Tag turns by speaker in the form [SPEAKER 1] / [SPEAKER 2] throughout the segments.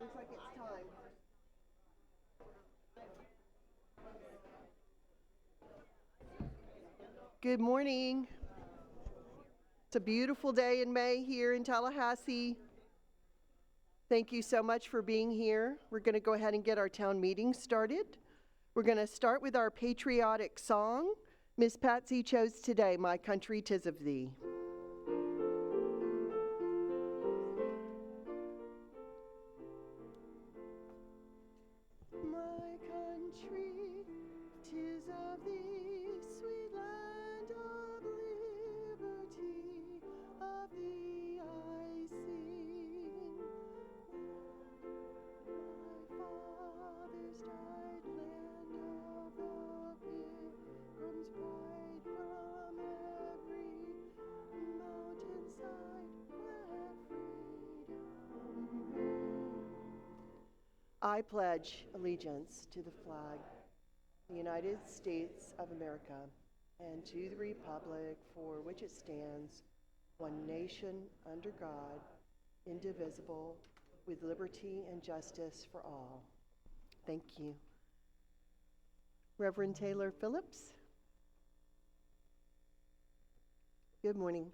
[SPEAKER 1] Looks like it's time. Good morning. It's a beautiful day in May here in Tallahassee. Thank you so much for being here. We're going to go ahead and get our town meeting started. We're going to start with our patriotic song. Miss Patsy chose today, My Country 'Tis of Thee. My country, 'tis of thee, sweet land of liberty, of thee I sing. My fathers died, land of the pilgrim's pride, from every mountainside where freedom reigned. I pledge allegiance to the flag of the United States of America and to the republic for which it stands, one nation under God, indivisible, with liberty and justice for all. Thank you. Reverend Taylor Phillips. Good morning.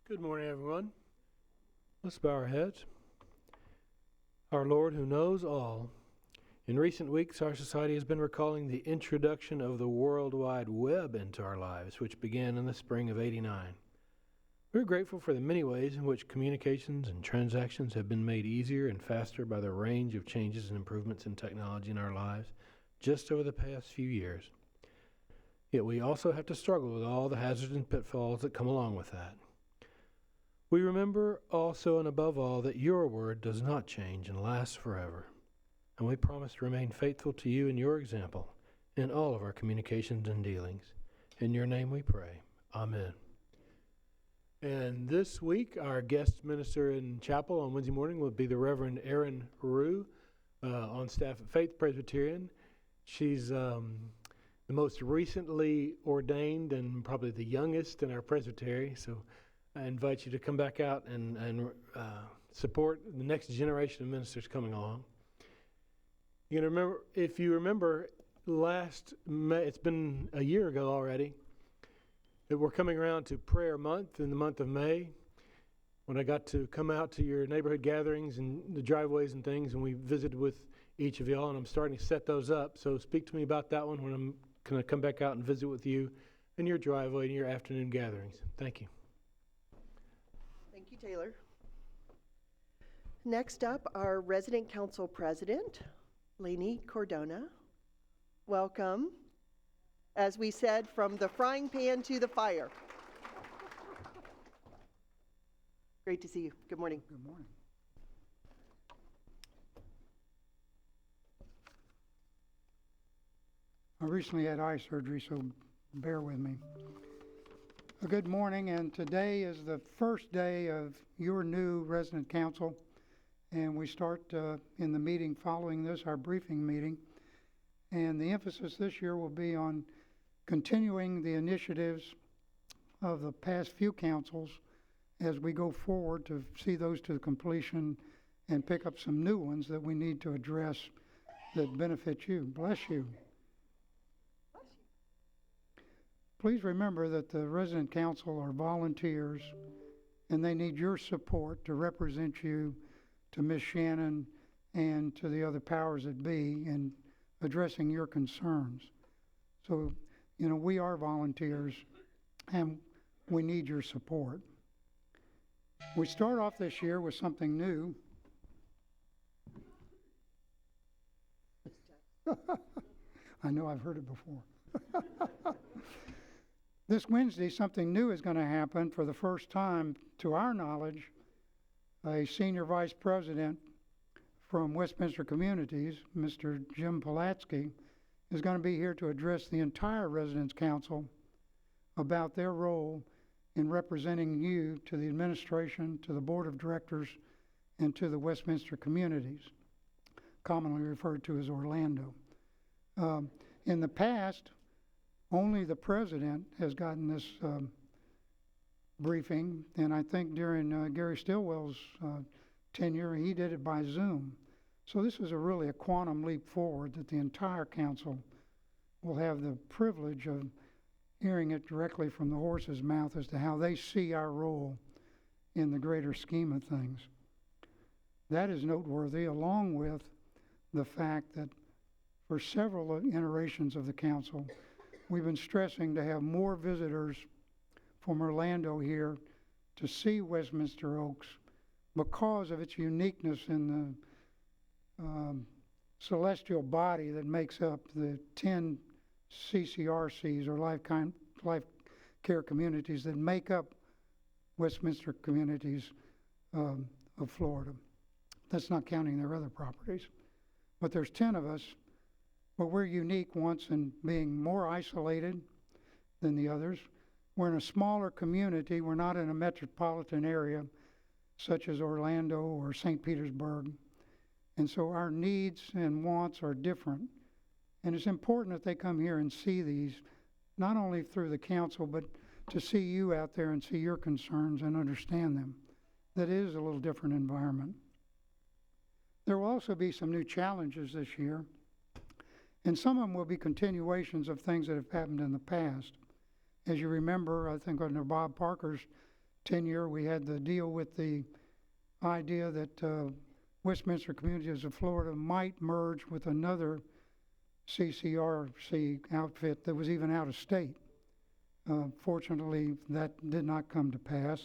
[SPEAKER 2] Good morning, everyone. Let's bow our heads. Our Lord who knows all. In recent weeks, our society has been recalling the introduction of the World Wide Web into our lives, which began in the spring of '89. We're grateful for the many ways in which communications and transactions have been made easier and faster by the range of changes and improvements in technology in our lives just over the past few years. Yet we also have to struggle with all the hazards and pitfalls that come along with that. We remember also and above all that your word does not change and lasts forever. And we promise to remain faithful to you and your example in all of our communications and dealings. In your name we pray. Amen. And this week, our guest minister in chapel on Wednesday morning will be the Reverend Erin Rue, on staff at Faith Presbyterian. She's the most recently ordained and probably the youngest in our presbytery, so I invite you to come back out and support the next generation of ministers coming along. You can remember, if you remember, last May, it's been a year ago already, that we're coming around to prayer month in the month of May, when I got to come out to your neighborhood gatherings and the driveways and things, and we visited with each of y'all, and I'm starting to set those up. So speak to me about that one when I'm going to come back out and visit with you in your driveway and your afternoon gatherings. Thank you.
[SPEAKER 1] Thank you, Taylor. Next up, our resident council president, Lainey Cordona. Welcome. As we said, from the frying pan to the fire. Great to see you. Good morning.
[SPEAKER 3] Good morning. I recently had eye surgery, so bear with me. Good morning, and today is the first day of your new resident council, and we start in the meeting following this, our briefing meeting, and the emphasis this year will be on continuing the initiatives of the past few councils as we go forward to see those to completion and pick up some new ones that we need to address that benefit you. Bless you. Please remember that the resident council are volunteers and they need your support to represent you to Ms. Shannon and to the other powers that be in addressing your concerns. So, you know, we are volunteers and we need your support. We start off this year with something new. I know I've heard it before. This Wednesday, something new is going to happen for the first time, to our knowledge. A senior vice president from Westminster Communities, Mr. Jim Polatsky, is going to be here to address the entire Residents Council about their role in representing you to the administration, to the board of directors, and to the Westminster Communities, commonly referred to as Orlando. In the past, only the president has gotten this briefing, and I think during Gary Stilwell's tenure, he did it by Zoom. So this is really a quantum leap forward that the entire council will have the privilege of hearing it directly from the horse's mouth as to how they see our role in the greater scheme of things. That is noteworthy, along with the fact that for several iterations of the council, we've been stressing to have more visitors from Orlando here to see Westminster Oaks because of its uniqueness in the celestial body that makes up the 10 CCRCs, or life care communities, that make up Westminster communities of Florida. That's not counting their other properties. But there's 10 of us, but we're unique once in being more isolated than the others. We're in a smaller community. We're not in a metropolitan area such as Orlando or St. Petersburg. And so our needs and wants are different. And it's important that they come here and see these, not only through the council, but to see you out there and see your concerns and understand them. That is a little different environment. There will also be some new challenges this year, and some of them will be continuations of things that have happened in the past. As you remember, I think under Bob Parker's tenure, we had to deal with the idea that Westminster Communities of Florida might merge with another CCRC outfit that was even out of state. Fortunately, that did not come to pass.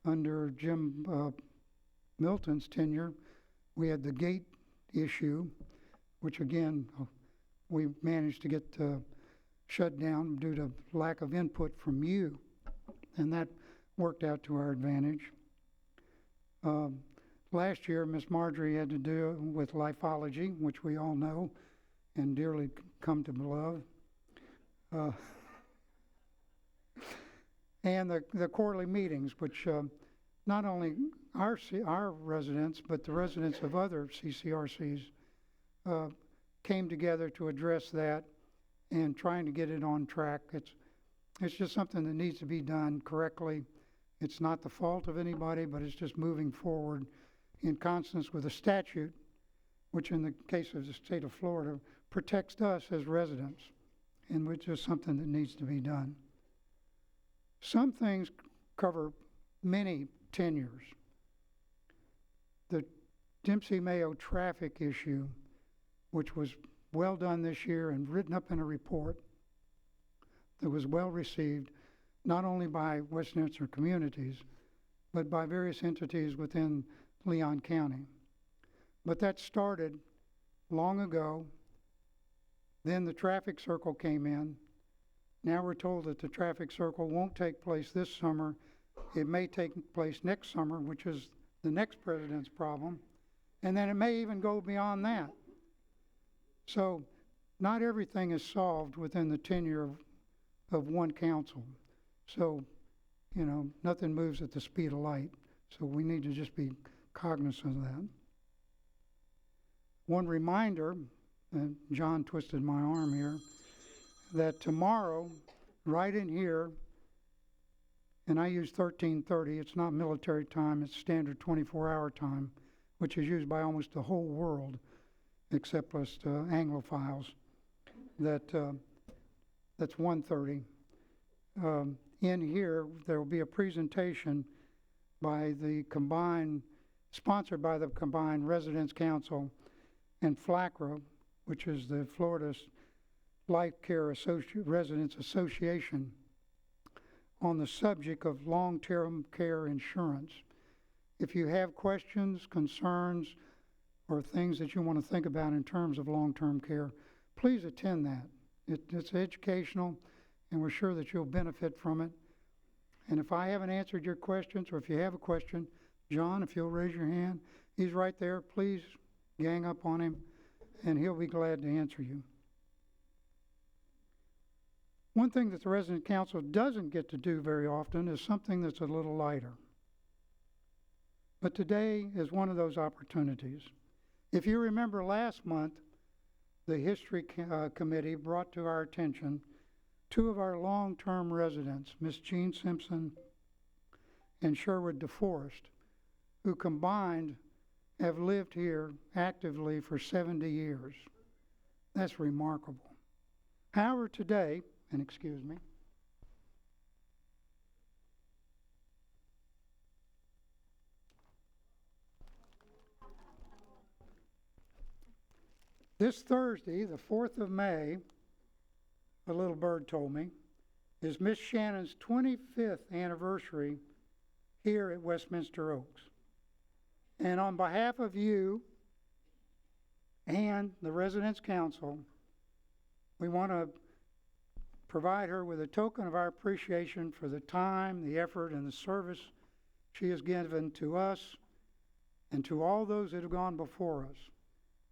[SPEAKER 3] Under Jim Milton's tenure, we had the gate issue, which again, we managed to get shut down due to lack of input from you, and that worked out to our advantage. Last year, Miss Marjorie had to do with lifology, which we all know and dearly come to love. And the quarterly meetings, which not only our residents, but the residents of other CCRCs came together to address that and trying to get it on track. It's just something that needs to be done correctly. It's not the fault of anybody, but it's just moving forward in consonance with a statute, which in the case of the state of Florida, protects us as residents, and which is something that needs to be done. Some things cover many tenures. The Dempsey Mayo traffic issue, which was well done this year and written up in a report that was well received, not only by Westminster communities, but by various entities within Leon County. But that started long ago. Then the traffic circle came in. Now we're told that the traffic circle won't take place this summer. It may take place next summer, which is the next president's problem. And then it may even go beyond that. So not everything is solved within the tenure of one council. So, you know, nothing moves at the speed of light. So we need to just be cognizant of that. One reminder, and John twisted my arm here, that tomorrow, right in here, and I use 1330, it's not military time, it's standard 24-hour time, which is used by almost the whole world, except us Anglophiles. That's 1:30. In here, there will be a presentation by the sponsored by the Combined Residents Council and FLACRA, which is the Florida Life Care Residents Association, on the subject of long-term care insurance. If you have questions, concerns, or things that you want to think about in terms of long-term care, please attend that. It's educational, and we're sure that you'll benefit from it. And if I haven't answered your questions, or if you have a question, John, if you'll raise your hand, he's right there. Please gang up on him, and he'll be glad to answer you. One thing that the Resident Council doesn't get to do very often is something that's a little lighter. But today is one of those opportunities. If you remember last month, the History Committee brought to our attention two of our long-term residents, Miss Jean Simpson and Sherwood DeForest, who combined have lived here actively for 70 years. That's remarkable. However, today, and excuse me, this Thursday, the 4th of May, a little bird told me, is Miss Shannon's 25th anniversary here at Westminster Oaks. And on behalf of you and the Residents' Council, we want to provide her with a token of our appreciation for the time, the effort, and the service she has given to us and to all those that have gone before us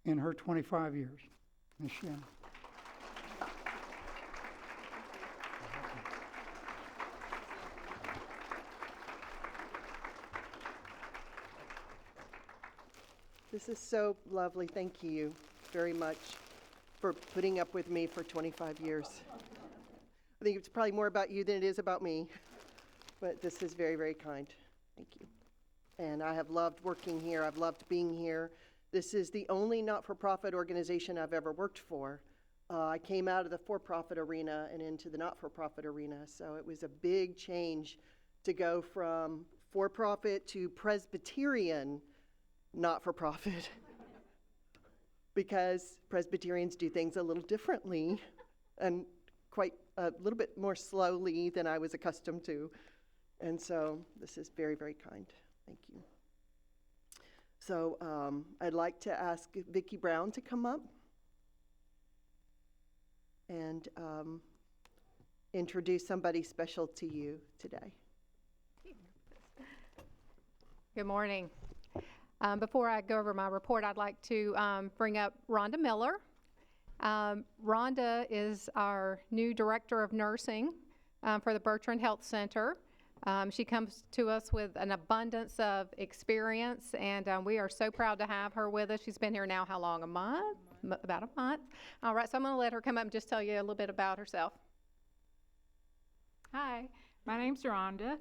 [SPEAKER 3] in her 25 years. Ms. Shannon.
[SPEAKER 1] This is so lovely. Thank you very much for putting up with me for 25 years. I think it's probably more about you than it is about me, but this is very, very kind. Thank you. And I have loved working here. I've loved being here. This is the only not-for-profit organization I've ever worked for. I came out of the for-profit arena and into the not-for-profit arena, so it was a big change to go from for-profit to Presbyterian not-for-profit because Presbyterians do things a little differently and quite a little bit more slowly than I was accustomed to. And so this is very, very kind. Thank you. So I'd like to ask Vicki Brown to come up and introduce somebody special to you today.
[SPEAKER 4] Good morning. Before I go over my report, I'd like to bring up Rhonda Miller. Rhonda is our new Director of Nursing for the Bertrand Health Center. She comes to us with an abundance of experience, and we are so proud to have her with us. She's been here now, how long, a month? About a month. All right, so I'm going to let her come up and just tell you a little bit about herself.
[SPEAKER 5] Hi, my name's Rhonda.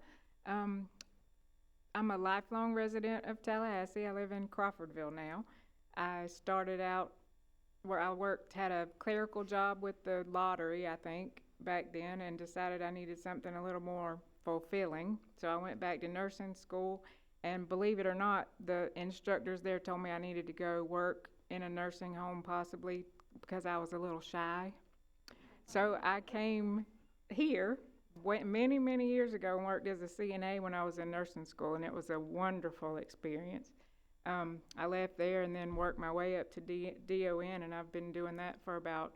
[SPEAKER 5] I'm a lifelong resident of Tallahassee. I live in Crawfordville now. I started out where I worked, had a clerical job with the lottery, I think, back then, and decided I needed something a little more fulfilling. So I went back to nursing school, and believe it or not, the instructors there told me I needed to go work in a nursing home possibly because I was a little shy. So I came here went many, many years ago and worked as a CNA when I was in nursing school, and it was a wonderful experience. I left there and then worked my way up to DON, and I've been doing that for about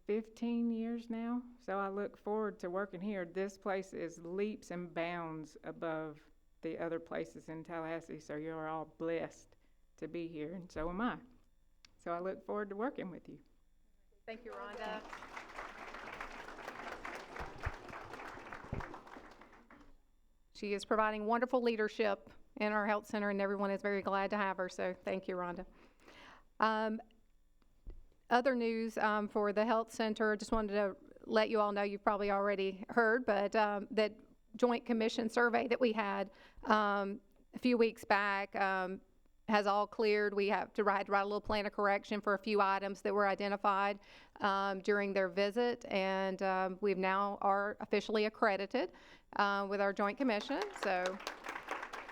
[SPEAKER 5] 15 years now. So I look forward to working here. This place is leaps and bounds above the other places in Tallahassee, so you're all blessed to be here, and so am I. So I look forward to working with you.
[SPEAKER 4] Thank you, Rhonda. She is providing wonderful leadership in our health center, and everyone is very glad to have her, so thank you, Rhonda. Other news for the health center, just wanted to let you all know, you've probably already heard, but that Joint Commission survey that we had a few weeks back has all cleared. We have to write a little plan of correction for a few items that were identified during their visit, and we've now are officially accredited with our Joint Commission, so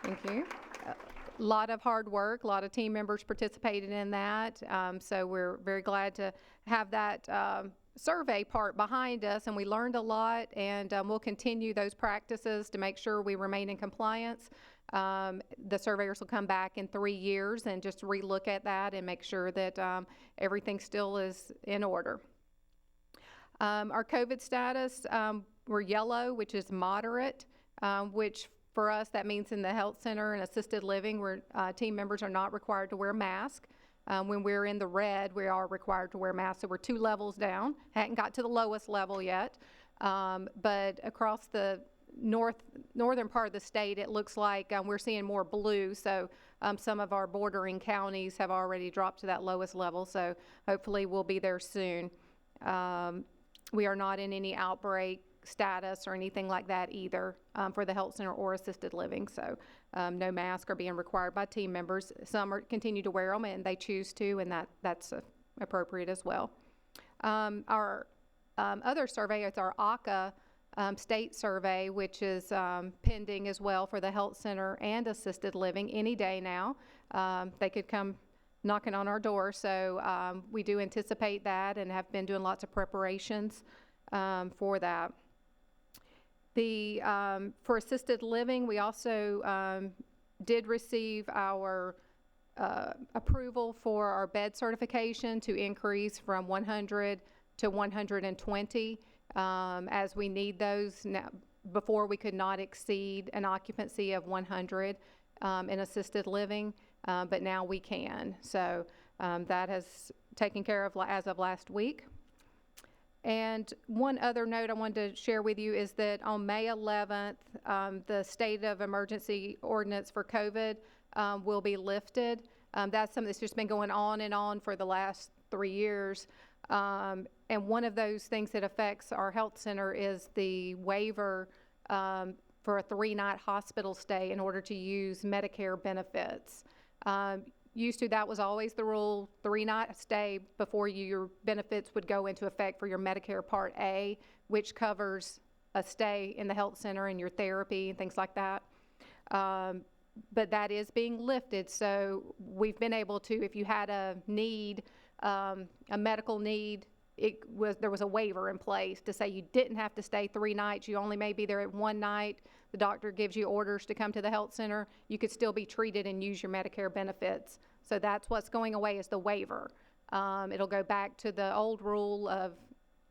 [SPEAKER 4] thank you. A lot of hard work, a lot of team members participated in that, so we're very glad to have that survey part behind us, and we learned a lot, and we'll continue those practices to make sure we remain in compliance. The surveyors will come back in 3 years and just relook at that and make sure that everything still is in order. Our COVID status, we're yellow, which is moderate, which for us that means in the health center and assisted living where team members are not required to wear masks. When we're in the red, we are required to wear masks, so we're 2 levels down. Hadn't got to the lowest level yet, but across the northern part of the state, it looks like we're seeing more blue, so some of our bordering counties have already dropped to that lowest level, so hopefully we'll be there soon. We are not in any outbreak status or anything like that either for the health center or assisted living. So no masks are being required by team members. Some continue to wear them and they choose to, and that's appropriate as well. Our other survey is our ACA state survey, which is pending as well for the health center and assisted living any day now. They could come knocking on our door, so we do anticipate that and have been doing lots of preparations for that. For assisted living, we also did receive our approval for our bed certification to increase from 100 to 120 as we need those. Now, before we could not exceed an occupancy of 100 in assisted living, but now we can. So that has taken care of as of last week. And one other note I wanted to share with you is that on May 11th, the state of emergency ordinance for COVID will be lifted. That's something that's just been going on and on for the last 3 years. And one of those things that affects our health center is the waiver for a 3-night hospital stay in order to use Medicare benefits. Used to, that was always the rule, 3-night stay before your benefits would go into effect for your Medicare Part A, which covers a stay in the health center and your therapy and things like that. But that is being lifted, so we've been able to, if you had a need, a medical need, there was a waiver in place to say you didn't have to stay 3 nights, you only may be there at 1 night, the doctor gives you orders to come to the health center, you could still be treated and use your Medicare benefits. So that's what's going away is the waiver. It'll go back to the old rule of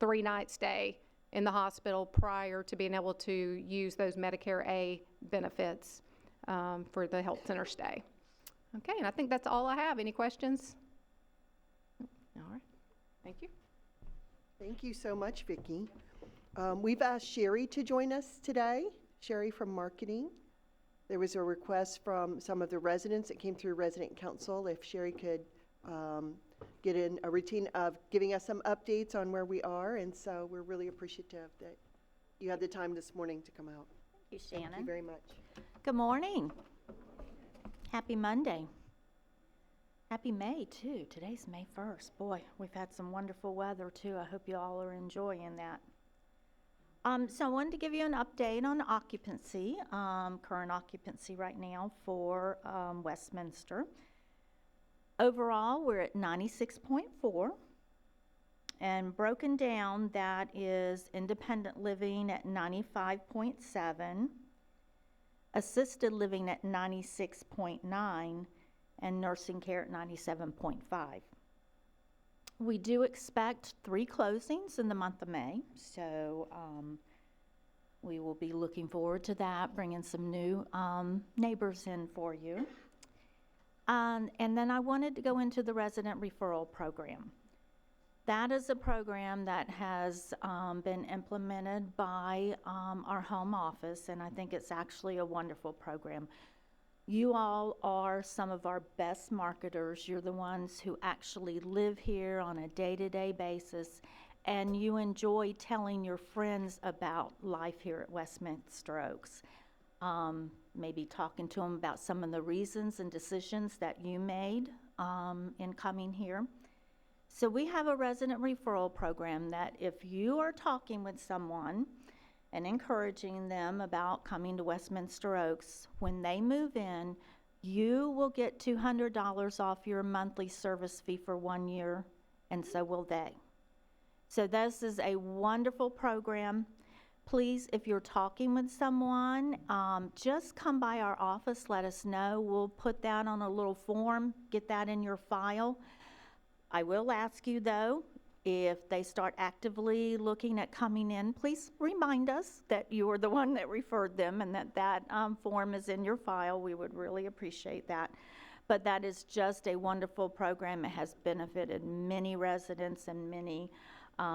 [SPEAKER 4] 3-night stay in the hospital prior to being able to use those Medicare A benefits for the health center stay. Okay, and I think that's all I have. Any questions? All right, thank you.
[SPEAKER 1] Thank you so much, Vicki. We've asked Sherry to join us today, Sherry from marketing. There was a request from some of the residents that came through resident council if Sherry could get in a routine of giving us some updates on where we are, and so we're really appreciative that you had the time this morning to come out.
[SPEAKER 6] Thank you, Shannon.
[SPEAKER 1] Thank you very much.
[SPEAKER 6] Good morning. Happy Monday. Happy May, too. Today's May 1st. Boy, we've had some wonderful weather, too. I hope you all are enjoying that. So I wanted to give you an update on occupancy, current occupancy right now for Westminster. Overall, we're at 96.4. And broken down, that is independent living at 95.7, assisted living at 96.9, and nursing care at 97.5. We do expect 3 closings in the month of May, so we will be looking forward to that, bringing some new neighbors in for you. And then I wanted to go into the resident referral program. That is a program that has been implemented by our home office, and I think it's actually a wonderful program. You all are some of our best marketers. You're the ones who actually live here on a day-to-day basis, and you enjoy telling your friends about life here at Westminster Oaks. Maybe talking to them about some of the reasons and decisions that you made in coming here. So we have a resident referral program that if you are talking with someone and encouraging them about coming to Westminster Oaks, when they move in, you will get $200 off your monthly service fee for 1 year, and so will they. So this is a wonderful program. Please, if you're talking with someone, just come by our office, let us know. We'll put that on a little form, get that in your file. I will ask you, though, if they start actively looking at coming in, please remind us that you were the one that referred them and that form is in your file. We would really appreciate that. But that is just a wonderful program. It has benefited many residents and many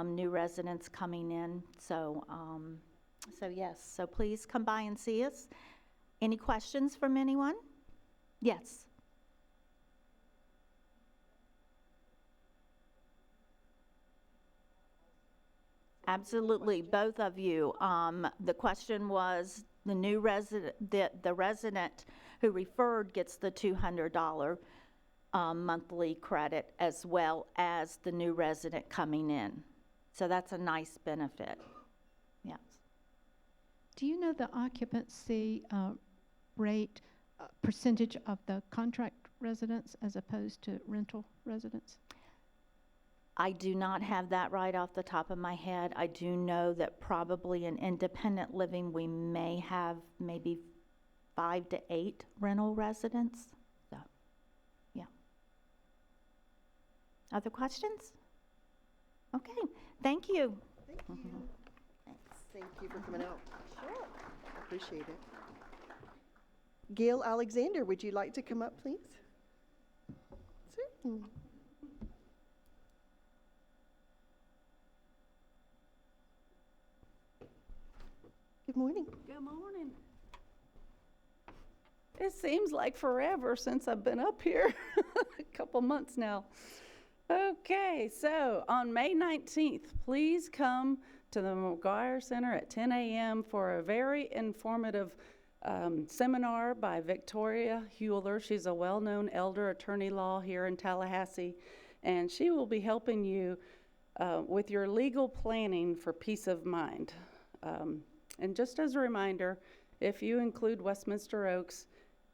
[SPEAKER 6] new residents coming in. So yes, so please come by and see us. Any questions from anyone? Yes. Absolutely, both of you. The question was, the new resident, the resident who referred gets the $200 monthly credit, as well as the new resident coming in. So that's a nice benefit. Yes.
[SPEAKER 7] Do you know the occupancy rate, percentage of the contract residents as opposed to rental residents?
[SPEAKER 6] I do not have that right off the top of my head. I do know that probably in independent living, we may have maybe 5 to 8 rental residents. So, yeah. Other questions? Okay, thank you.
[SPEAKER 1] Thank you.
[SPEAKER 6] Thanks.
[SPEAKER 1] Thank you for coming out. Sure. Appreciate it. Gail Alexander, would you like to come up, please? Certainly. Good morning.
[SPEAKER 8] Good morning. It seems like forever since I've been up here, a couple months now. Okay, so on May 19th, please come to the McGuire Center at 10 a.m. for a very informative seminar by Victoria Hewler. She's a well-known elder attorney law here in Tallahassee, and she will be helping you with your legal planning for peace of mind. And just as a reminder, if you include Westminster Oaks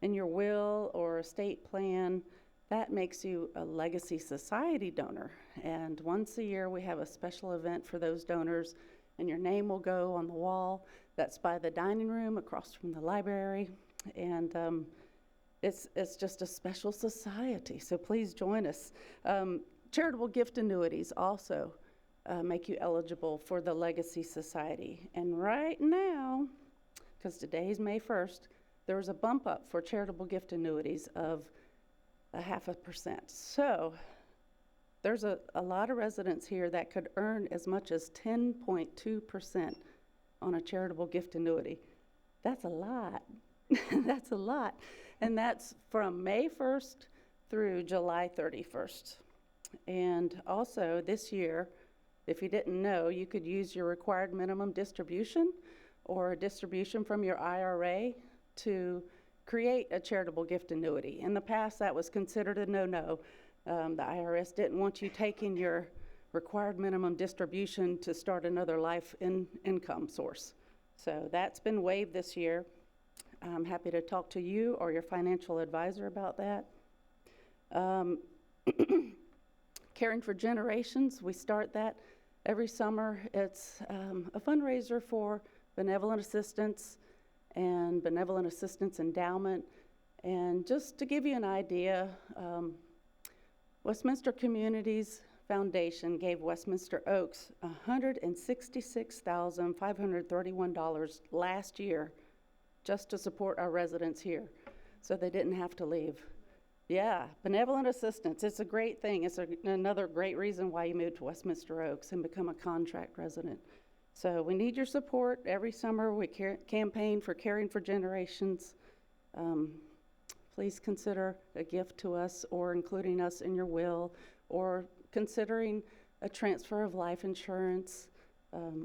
[SPEAKER 8] in your will or estate plan, that makes you a Legacy Society donor. And once a year, we have a special event for those donors, and your name will go on the wall that's by the dining room across from the library. And it's just a special society, so please join us. Charitable gift annuities also make you eligible for the Legacy Society. And right now, because today's May 1st, there was a bump up for charitable gift annuities of 0.5%. So there's a lot of residents here that could earn as much as 10.2% on a charitable gift annuity. That's a lot. That's a lot. And that's from May 1st through July 31st. And also this year, if you didn't know, you could use your required minimum distribution or a distribution from your IRA to create a charitable gift annuity. In the past, that was considered a no-no. The IRS didn't want you taking your required minimum distribution to start another life income source. So that's been waived this year. I'm happy to talk to you or your financial advisor about that. Caring for Generations, we start that every summer. It's a fundraiser for Benevolent Assistance and Benevolent Assistance Endowment. And just to give you an idea, Westminster Communities Foundation gave Westminster Oaks $166,531 last year just to support our residents here, so they didn't have to leave. Yeah, Benevolent Assistance, it's a great thing. It's another great reason why you move to Westminster Oaks and become a contract resident. So we need your support. Every summer we campaign for Caring for Generations. Please consider a gift to us or including us in your will or considering a transfer of life insurance.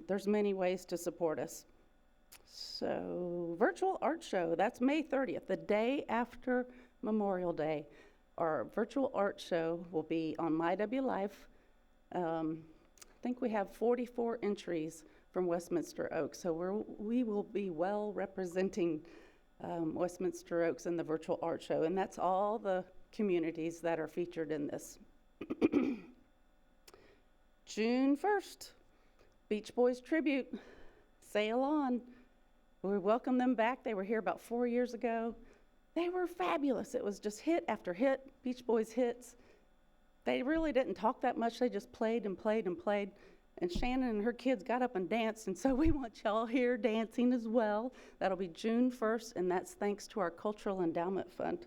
[SPEAKER 8] There's many ways to support us. So virtual art show, that's May 30th, the day after Memorial Day. Our virtual art show will be on MyWLife. I think we have 44 entries from Westminster Oaks, so we will be well representing Westminster Oaks in the virtual art show, and that's all the communities that are featured in this. June 1st, Beach Boys Tribute, Sail On. We welcome them back. They were here about 4 years ago. They were fabulous. It was just hit after hit, Beach Boys hits. They really didn't talk that much. They just played and played and played. And Shannon and her kids got up and danced, and so we want y'all here dancing as well. That'll be June 1st, and that's thanks to our Cultural Endowment Fund.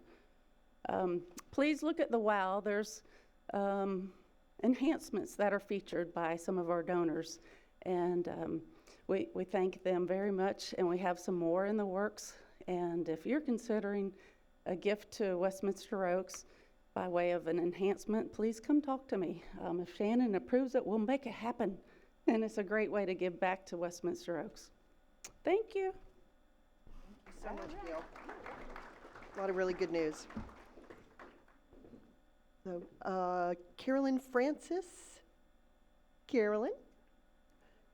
[SPEAKER 8] Please look at the WOW. There's enhancements that are featured by some of our donors, and we thank them very much, and we have some more in the works. And if you're considering a gift to Westminster Oaks by way of an enhancement, please come talk to me. If Shannon approves it, we'll make it happen. And it's a great way to give back to Westminster Oaks. Thank you.
[SPEAKER 1] So much, Gail. A lot of really good news. So, Carolyn Francis. Carolyn.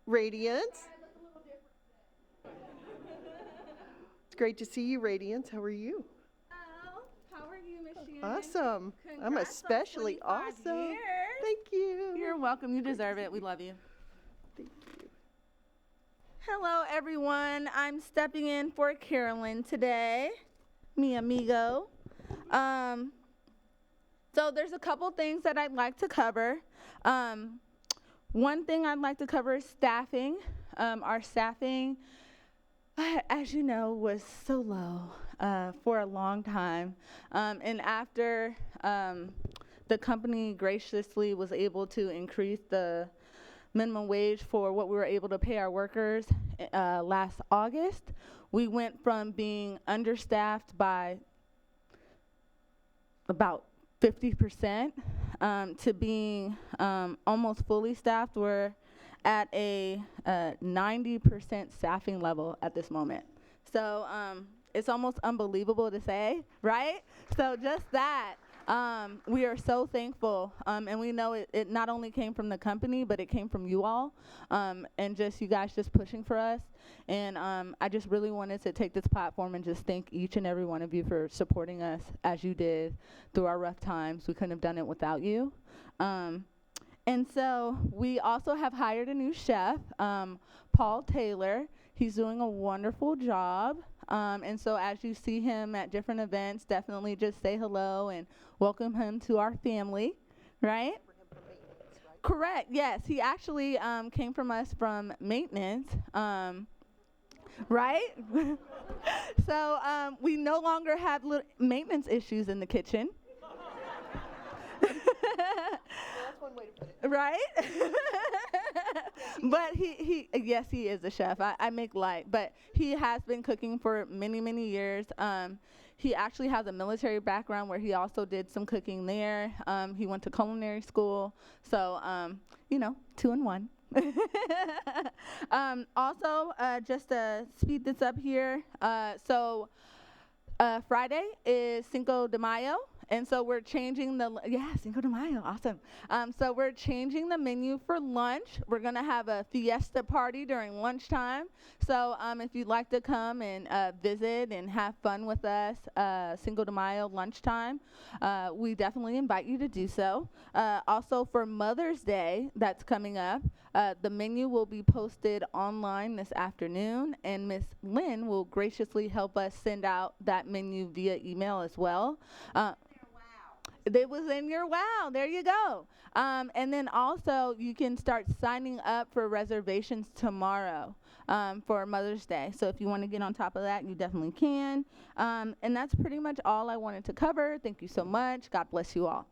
[SPEAKER 1] Radiance. It's great to see you, Radiance. How are you?
[SPEAKER 9] Oh, how are you, Miss Shannon?
[SPEAKER 1] Awesome. I'm
[SPEAKER 9] Congrats on
[SPEAKER 1] especially
[SPEAKER 9] 25
[SPEAKER 1] awesome.
[SPEAKER 9] years.
[SPEAKER 1] Thank you.
[SPEAKER 9] You're welcome. You deserve it. We love you.
[SPEAKER 1] Thank you.
[SPEAKER 9] Hello, everyone. I'm stepping in for Carolyn today, mi amigo. So there's a couple things that I'd like to cover. One thing I'd like to cover is staffing. Our staffing, as you know, was so low for a long time. And after the company graciously was able to increase the minimum wage for what we were able to pay our workers last August, we went from being understaffed by about 50% to being almost fully staffed. We're at a 90% staffing level at this moment. So it's almost unbelievable to say, right? So just that. We are so thankful, and we know it not only came from the company, but it came from you all, and just you guys just pushing for us. And I just really wanted to take this platform and just thank each and every one of you for supporting us as you did through our rough times. We couldn't have done it without you. And so we also have hired a new chef, Paul Taylor. He's doing a wonderful job. And so as you see him at different events, definitely just say hello and welcome him to our family, right? Correct, yes. He actually came from us from maintenance, right? So we no longer have maintenance issues in the kitchen.
[SPEAKER 1] That's one way to put it.
[SPEAKER 9] Right? But yes, he is a chef. I make light, but he has been cooking for many, many years. He actually has a military background where he also did some cooking there. He went to culinary school. So, 2 in 1. Also, just to speed this up here, Friday is Cinco de Mayo. And so we're changing Cinco de Mayo, awesome. So we're changing the menu for lunch. We're gonna have a fiesta party during lunchtime. So if you'd like to come and visit and have fun with us, Cinco de Mayo lunchtime, we definitely invite you to do so. Also for Mother's Day, that's coming up, the menu will be posted online this afternoon, and Miss Lynn will graciously help us send out that menu via email as well. It was in your wow. There you go. And then also you can start signing up for reservations tomorrow for Mother's Day. So if you want to get on top of that, you definitely can. And that's pretty much all I wanted to cover. Thank you so much. God bless you all.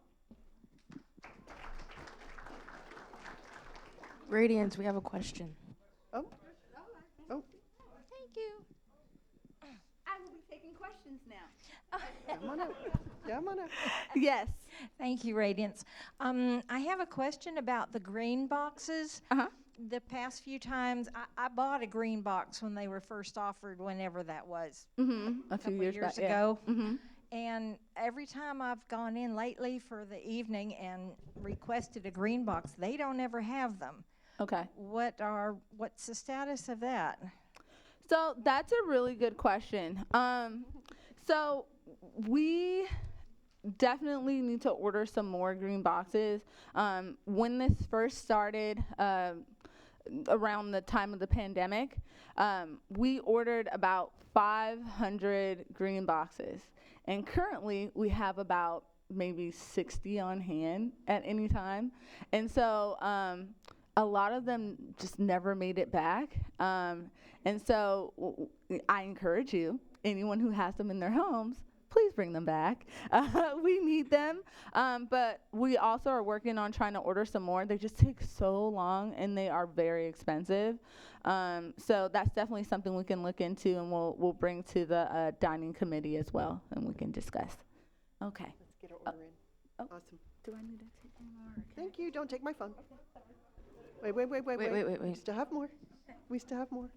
[SPEAKER 10] Radiance, we have a question.
[SPEAKER 1] Oh.
[SPEAKER 6] Thank you. I will be taking questions now.
[SPEAKER 1] Come on up. Come on up.
[SPEAKER 9] Yes.
[SPEAKER 11] Thank you, Radiance. I have a question about the green boxes.
[SPEAKER 9] Uh-huh.
[SPEAKER 11] The past few times, I bought a green box when they were first offered, whenever that was,
[SPEAKER 9] Mm-hmm.
[SPEAKER 11] a couple
[SPEAKER 9] years
[SPEAKER 11] years
[SPEAKER 9] back, yeah.
[SPEAKER 11] ago.
[SPEAKER 9] Mm-hmm.
[SPEAKER 11] And every time I've gone in lately for the evening and requested a green box, they don't ever have them.
[SPEAKER 9] Okay.
[SPEAKER 11] What's the status of that?
[SPEAKER 9] So that's a really good question. So we definitely need to order some more green boxes. When this first started, around the time of the pandemic, we ordered about 500 green boxes. And currently we have about maybe 60 on hand at any time. And so a lot of them just never made it back. And so I encourage you, anyone who has them in their homes, please bring them back. We need them. But we also are working on trying to order some more. They just take so long and they are very expensive. So that's definitely something we can look into, and we'll bring to the dining committee as well, and we can discuss. Okay.
[SPEAKER 1] Let's get an order in.
[SPEAKER 9] oh.
[SPEAKER 1] Awesome.
[SPEAKER 9] Do I need to take any more?
[SPEAKER 1] Thank you. Don't take my phone. Wait.
[SPEAKER 10] Wait.
[SPEAKER 1] We still have more. We still have more.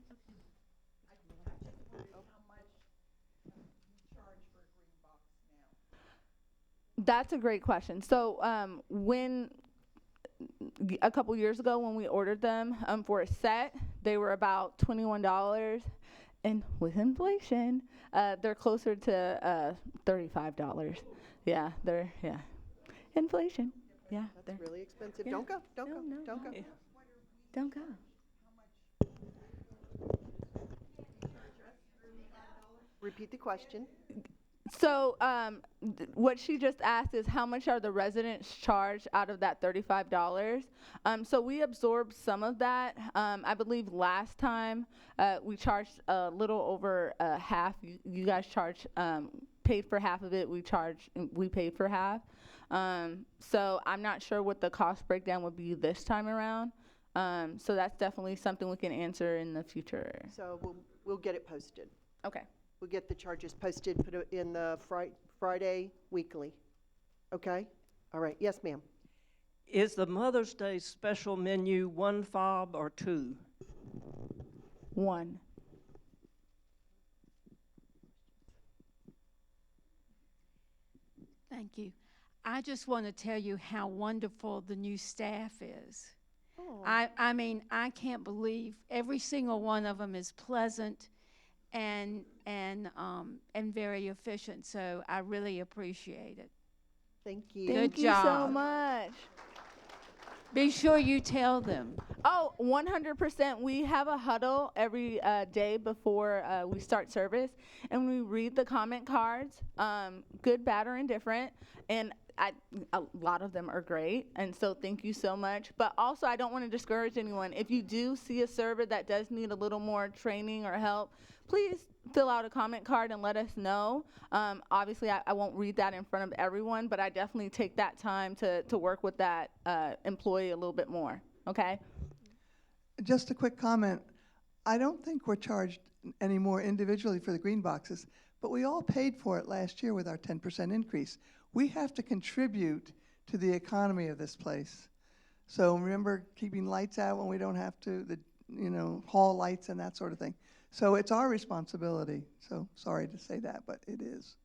[SPEAKER 9] That's a great question. So a couple years ago when we ordered them for a set, they were about $21, and with inflation, they're closer to $35. Yeah, inflation. Yeah,
[SPEAKER 1] That's really expensive.
[SPEAKER 9] Yeah.
[SPEAKER 1] Don't go. Don't
[SPEAKER 9] No,
[SPEAKER 1] go.
[SPEAKER 9] no,
[SPEAKER 1] Don't
[SPEAKER 9] no.
[SPEAKER 1] go.
[SPEAKER 9] Don't go.
[SPEAKER 1] Repeat the question.
[SPEAKER 9] So what she just asked is how much are the residents charged out of that $35? So we absorbed some of that. I believe last time we charged a little over half. You guys charged, paid for half of it. We paid for half. So I'm not sure what the cost breakdown would be this time around. So that's definitely something we can answer in the future.
[SPEAKER 1] So we'll get it posted.
[SPEAKER 9] Okay.
[SPEAKER 1] We'll get the charges posted, put it in the Friday weekly. Okay? All right. Yes, ma'am.
[SPEAKER 10] Is the Mother's Day special menu 1 fob or 2?
[SPEAKER 9] 1.
[SPEAKER 12] Thank you. I just want to tell you how wonderful the new staff is.
[SPEAKER 1] Oh.
[SPEAKER 12] I mean, I can't believe every single one of them is pleasant and very efficient. So I really appreciate it.
[SPEAKER 1] Thank you.
[SPEAKER 12] Good
[SPEAKER 9] Thank you so
[SPEAKER 12] job.
[SPEAKER 9] much.
[SPEAKER 12] Be sure you tell them.
[SPEAKER 9] Oh, 100%. We have a huddle every day before we start service, and we read the comment cards, good, bad, or indifferent, and a lot of them are great, and so thank you so much. But also, I don't want to discourage anyone. If you do see a server that does need a little more training or help, please fill out a comment card and let us know. Obviously, I won't read that in front of everyone, but I definitely take that time to work with that employee a little bit more, okay?
[SPEAKER 13] Just a quick comment. I don't think we're charged any more individually for the green boxes, but we all paid for it last year with our 10% increase. We have to contribute to the economy of this place. So remember keeping lights out when we don't have to, hall lights and that sort of thing. So it's our responsibility. So sorry to say that, but it is.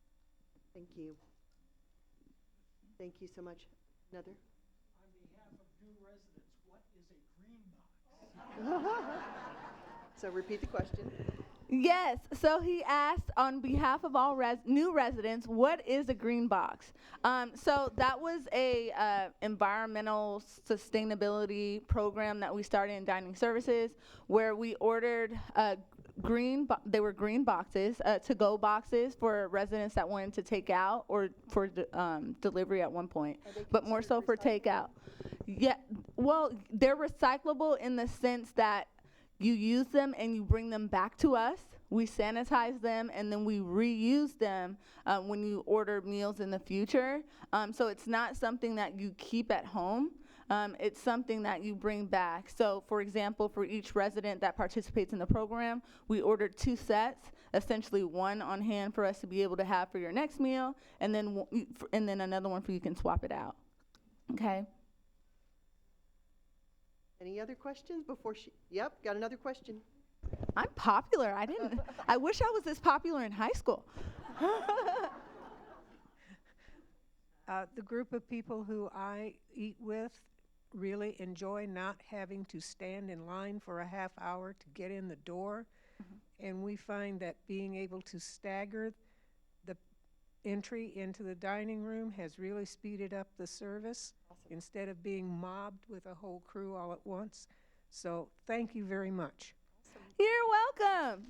[SPEAKER 1] Thank you. Thank you so much. Another?
[SPEAKER 14] On behalf of new residents, what is a green box?
[SPEAKER 1] So repeat the question.
[SPEAKER 9] Yes, so he asked on behalf of all new residents, what is a green box? So that was a environmental sustainability program that we started in dining services, where we ordered they were green boxes, to-go boxes for residents that wanted to take out or for delivery at one point, but more so for takeout. Yeah, well, they're recyclable in the sense that you use them and you bring them back to us. We sanitize them and then we reuse them when you order meals in the future. So it's not something that you keep at home. It's something that you bring back. So for example, for each resident that participates in the program, we ordered 2 sets, essentially one on hand for us to be able to have for your next meal, and then another one for you can swap it out. Okay.
[SPEAKER 1] Any other questions before Yep, got another question.
[SPEAKER 9] I'm popular. I wish I was this popular in high school.
[SPEAKER 15] The group of people who I eat with really enjoy not having to stand in line for a half hour to get in the door. Mm-hmm. And we find that being able to stagger the entry into the dining room has really speeded up the service. Awesome. Instead of being mobbed with a whole crew all at once. So thank you very much.
[SPEAKER 1] Awesome.
[SPEAKER 9] You're welcome.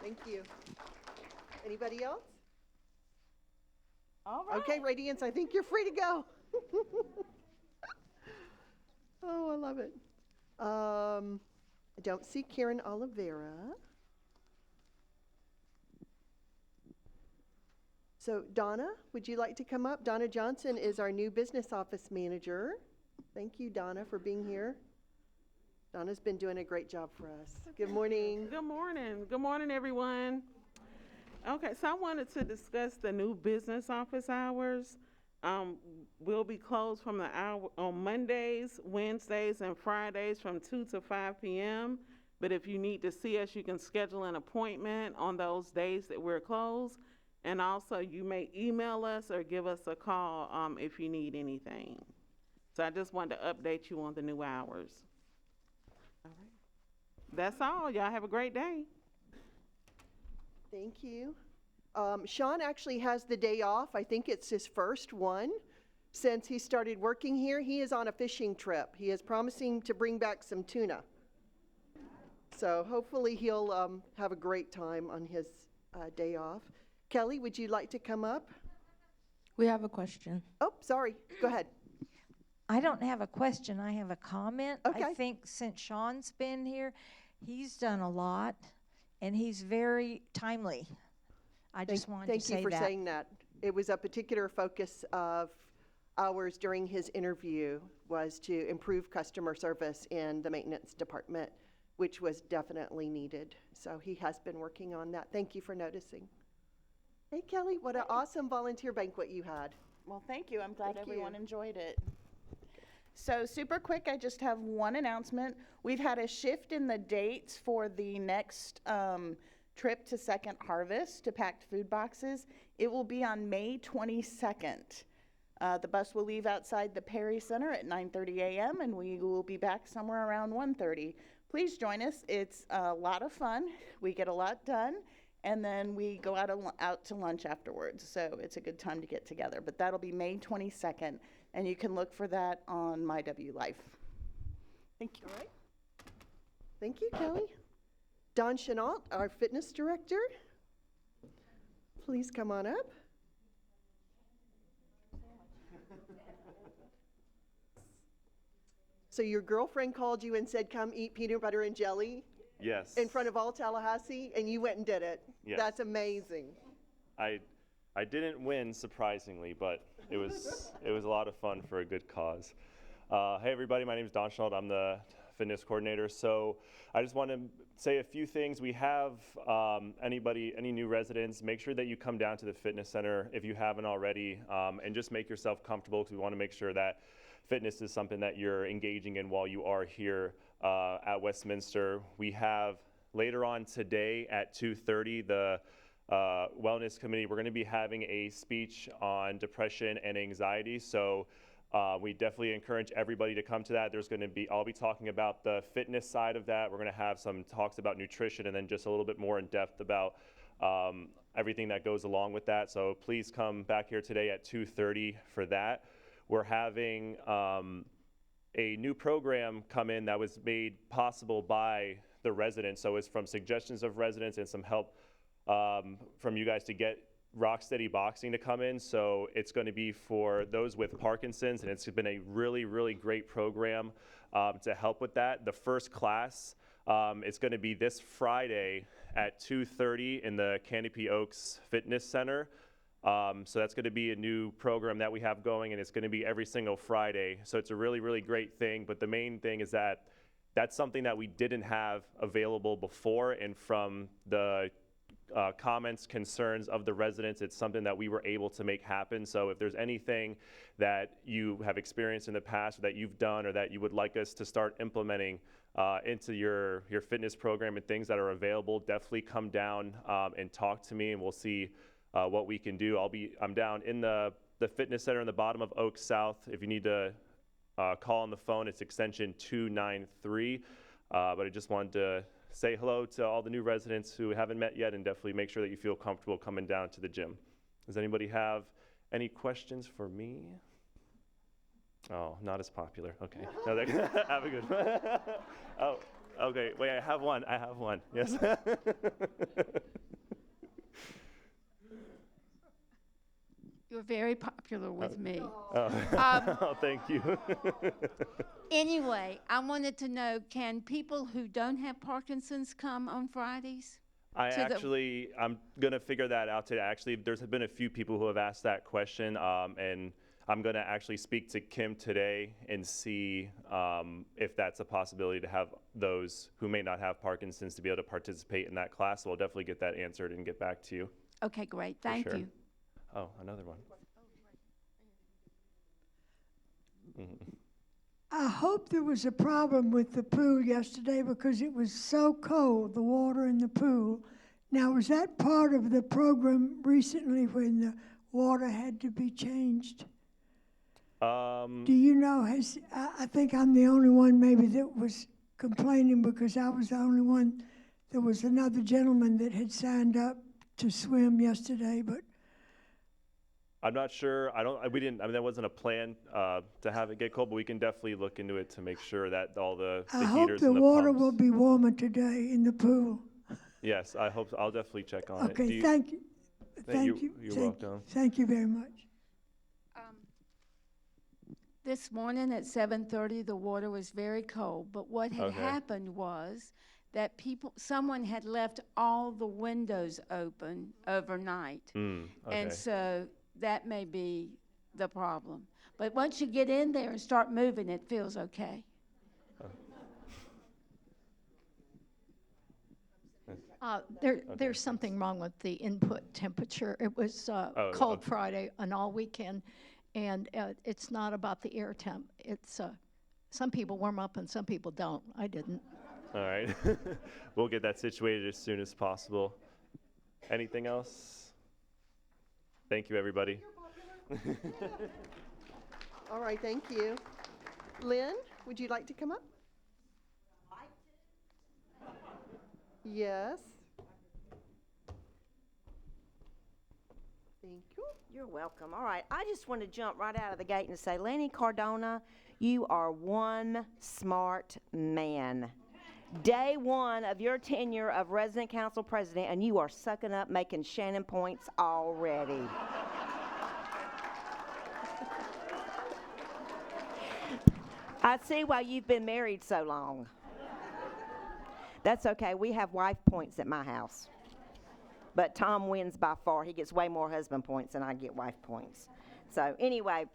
[SPEAKER 1] Thank you. Anybody else?
[SPEAKER 9] All right.
[SPEAKER 1] Okay, Radiance, I think you're free to go. Oh, I love it. I don't see Karen Oliveira. So Donna, would you like to come up? Donna Johnson is our new business office manager. Thank you, Donna, for being here. Donna's been doing a great job for us. Good morning.
[SPEAKER 16] Good morning. Good morning, everyone. Okay, so I wanted to discuss the new business office hours. We'll be closed from the hour on Mondays, Wednesdays, and Fridays from 2 to 5 p.m. But if you need to see us, you can schedule an appointment on those days that we're closed. And also, you may email us or give us a call if you need anything. So I just wanted to update you on the new hours. All right. That's all. Y'all have a great day.
[SPEAKER 1] Thank you. Sean actually has the day off. I think it's his first one since he started working here. He is on a fishing trip. He is promising to bring back some tuna. So hopefully he'll have a great time on his day off. Kelly, would you like to come up?
[SPEAKER 11] We have a question.
[SPEAKER 1] Oh, sorry. Go ahead.
[SPEAKER 11] I don't have a question, I have a comment. I
[SPEAKER 1] Okay.
[SPEAKER 11] think since Sean's been here, he's done a lot, and he's very timely. I just wanted to
[SPEAKER 1] Thank
[SPEAKER 11] say
[SPEAKER 1] you for
[SPEAKER 11] that.
[SPEAKER 1] saying that. It was a particular focus of ours during his interview was to improve customer service in the maintenance department, which was definitely needed. So he has been working on that. Thank you for noticing. Hey, Kelly, what an awesome volunteer banquet you had.
[SPEAKER 17] Well, thank you. I'm glad
[SPEAKER 1] Thank
[SPEAKER 17] everyone
[SPEAKER 1] you.
[SPEAKER 17] enjoyed it. So super quick, I just have one announcement. We've had a shift in the dates for the next trip to Second Harvest to packed food boxes. It will be on May 22nd. The bus will leave outside the Perry Center at 9:30 a.m. and we will be back somewhere around 1:30. Please join us. It's a lot of fun. We get a lot done. And then we go out to lunch afterwards. So it's a good time to get together. But that'll be May 22nd. And you can look for that on MyWLife. Thank you.
[SPEAKER 1] All right. Thank you, Kelly. Don Chenault, our fitness director. Please come on up. So your girlfriend called you and said, come eat peanut butter and jelly
[SPEAKER 18] Yes.
[SPEAKER 1] in front of all Tallahassee, and you went and did it.
[SPEAKER 18] Yes.
[SPEAKER 1] That's amazing.
[SPEAKER 18] I didn't win, surprisingly, but it was a lot of fun for a good cause. Hey everybody, my name is Don Schnault. I'm the fitness coordinator. So I just want to say a few things. We have any new residents, make sure that you come down to the fitness center if you haven't already, and just make yourself comfortable, because we want to make sure that fitness is something that you're engaging in while you are here at Westminster. We have later on today at 2:30 the Wellness Committee. We're going to be having a speech on depression and anxiety. So we definitely encourage everybody to come to that. I'll be talking about the fitness side of that. We're going to have some talks about nutrition and then just a little bit more in depth about everything that goes along with that. So please come back here today at 2:30 for that. We're having a new program come in that was made possible by the residents. So it's from suggestions of residents and some help from you guys to get Rocksteady Boxing to come in. So it's going to be for those with Parkinson's, and it's been a really, really great program to help with that. The first class is going to be this Friday at 2:30 in the Canopy Oaks Fitness Center. So that's going to be a new program that we have going, and it's going to be every single Friday. So it's a really, really great thing. But the main thing is that that's something that we didn't have available before, and from the comments, concerns of the residents, it's something that we were able to make happen. So if there's anything that you have experienced in the past, or that you've done, or that you would like us to start implementing into your fitness program and things that are available, definitely come down and talk to me, and we'll see what we can do. I'm down in the fitness center in the bottom of Oak South. If you need to call on the phone, it's extension 293. But I just wanted to say hello to all the new residents who haven't met yet, and definitely make sure that you feel comfortable coming down to the gym. Does anybody have any questions for me? Oh, not as popular. Okay. No, have a good one. Oh, okay. Wait, I have one. Yes.
[SPEAKER 12] You're very popular with me.
[SPEAKER 18] Oh, thank you.
[SPEAKER 12] Anyway, I wanted to know, can people who don't have Parkinson's come on Fridays?
[SPEAKER 18] I'm going to figure that out today. Actually, there's been a few people who have asked that question, and I'm going to actually speak to Kim today and see if that's a possibility to have those who may not have Parkinson's to be able to participate in that class. So I'll definitely get that answered and get back to you.
[SPEAKER 12] Okay, great. Thank
[SPEAKER 18] sure.
[SPEAKER 12] you.
[SPEAKER 18] Oh, another one.
[SPEAKER 19] I hope there was a problem with the pool yesterday because it was so cold, the water in the pool. Now, was that part of the program recently when the water had to be changed? Do you know, I think I'm the only one maybe that was complaining because I was the only one. There was another gentleman that had signed up to swim yesterday, but
[SPEAKER 18] I'm not sure. We didn't. I mean, that wasn't a plan to have it get cold, but we can definitely look into it to make sure that all the
[SPEAKER 19] I
[SPEAKER 18] heaters
[SPEAKER 19] hope
[SPEAKER 18] and
[SPEAKER 19] the
[SPEAKER 18] the
[SPEAKER 19] water
[SPEAKER 18] pumps.
[SPEAKER 19] will be warmer today in the pool.
[SPEAKER 18] Yes, I hope. I'll definitely check on it.
[SPEAKER 19] Okay, thank you. Thank you.
[SPEAKER 18] You're
[SPEAKER 19] Thank-
[SPEAKER 18] welcome.
[SPEAKER 19] Thank you very much.
[SPEAKER 12] This morning at 7:30, the water was very cold, but what had
[SPEAKER 18] Okay.
[SPEAKER 12] happened was that someone had left all the windows open overnight.
[SPEAKER 18] Okay.
[SPEAKER 12] And so that may be the problem. But once you get in there and start moving, it feels okay.
[SPEAKER 7] There's something wrong with the input temperature. It was
[SPEAKER 18] Oh,
[SPEAKER 7] cold
[SPEAKER 18] okay.
[SPEAKER 7] Friday and all weekend, and it's not about the air temp. It's some people warm up and some people don't. I didn't.
[SPEAKER 18] All right. We'll get that situated as soon as possible. Anything else? Thank you, everybody.
[SPEAKER 1] All right, thank you. Lynn, would you like to come up? Yes. Thank you.
[SPEAKER 20] You're welcome. All right, I just want to jump right out of the gate and say, Lenny Cardona, you are one smart man. Day one of your tenure of resident council president, and you are sucking up, making Shannon points already. I see why you've been married so long. That's okay. We have wife points at my house. But Tom wins by far. He gets way more husband points than I get wife points. So anyway,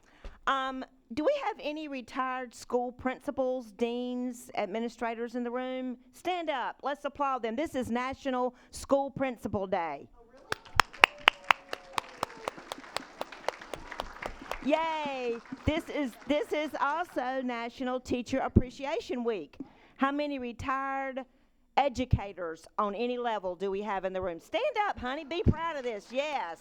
[SPEAKER 20] do we have any retired school principals, deans, administrators in the room? Stand up. Let's applaud them. This is National School Principal Day. Yay! This is also National Teacher Appreciation Week. How many retired educators on any level do we have in the room? Stand up, honey. Be proud of this. Yes.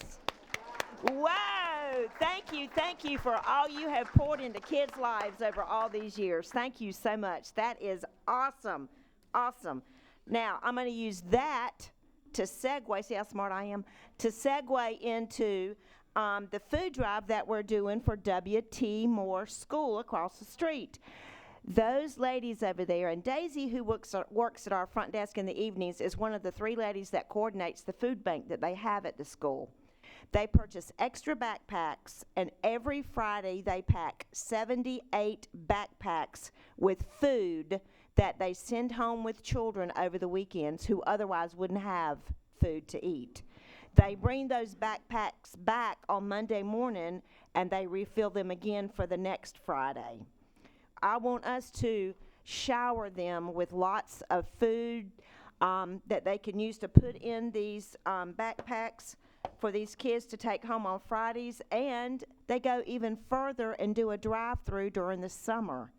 [SPEAKER 20] Whoa! Thank you for all you have poured into kids' lives over all these years. Thank you so much. That is awesome. Awesome. Now, I'm going to use that to segue, see how smart I am, to segue into the food drive that we're doing for W.T. Moore School across the street. Those ladies over there, and Daisy, who works at our front desk in the evenings, is one of the 3 ladies that coordinates the food bank that they have at the school. They purchase extra backpacks, and every Friday they pack 78 backpacks with food that they send home with children over the weekends who otherwise wouldn't have food to eat. They bring those backpacks back on Monday morning, and they refill them again for the next Friday. I want us to shower them with lots of food that they can use to put in these backpacks for these kids to take home on Fridays, and they go even further and do a drive-through during the summer